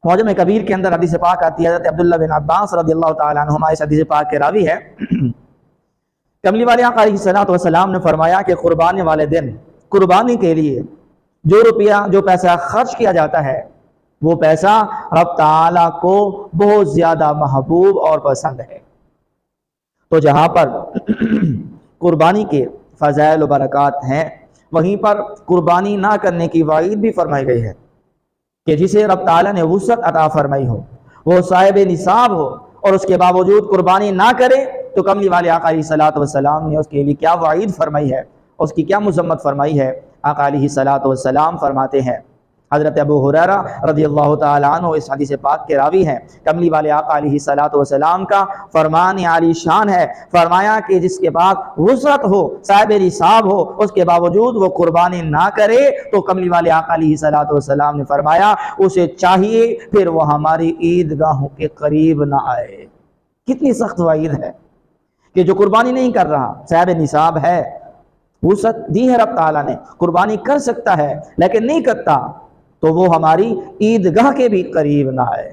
معجم کبیر کے اندر حدیث پاک آتی ہے، حضرت عبداللہ بن عباس رضی اللہ تعالیٰ عنہما اس حدیث پاک کے راوی ہے، کملی والے آقا علیہ الصلوۃ والسلام نے فرمایا کہ قربانی والے دن قربانی کے لیے جو پیسہ خرچ کیا جاتا ہے وہ پیسہ رب تعالیٰ کو بہت زیادہ محبوب اور پسند ہے۔ تو جہاں پر قربانی کے فضائل و برکات ہیں، وہیں پر قربانی نہ کرنے کی وعید بھی فرمائی گئی ہے کہ جسے رب تعالیٰ نے وسعت عطا فرمائی ہو، وہ صاحب نصاب ہو اور اس کے باوجود قربانی نہ کرے، تو کملی والے آقا علیہ الصلوۃ والسلام نے اس کے لیے کیا وعید فرمائی ہے، اس کی کیا مذمت فرمائی ہے۔ آقا علیہ الصلوۃ والسلام فرماتے ہیں، حضرت ابو ہریرہ رضی اللہ تعالیٰ عنہ اس حدیث پاک کے راوی ہیں، کملی والے آقا علیہ الصلوۃ والسلام کا فرمان عالی شان ہے، فرمایا کہ جس کے پاس وسعت ہو، صاحب نصاب ہو، اس کے باوجود وہ قربانی نہ کرے، تو کملی والے آقا علیہ الصلوۃ والسلام نے فرمایا اسے چاہیے پھر وہ ہماری عیدگاہوں کے قریب نہ آئے۔ کتنی سخت وعید ہے کہ جو قربانی نہیں کر رہا، صاحب نصاب ہے، وسعت دی ہے رب تعالیٰ نے، قربانی کر سکتا ہے لیکن نہیں کرتا، تو وہ ہماری عیدگاہ کے بھی قریب نہ آئے۔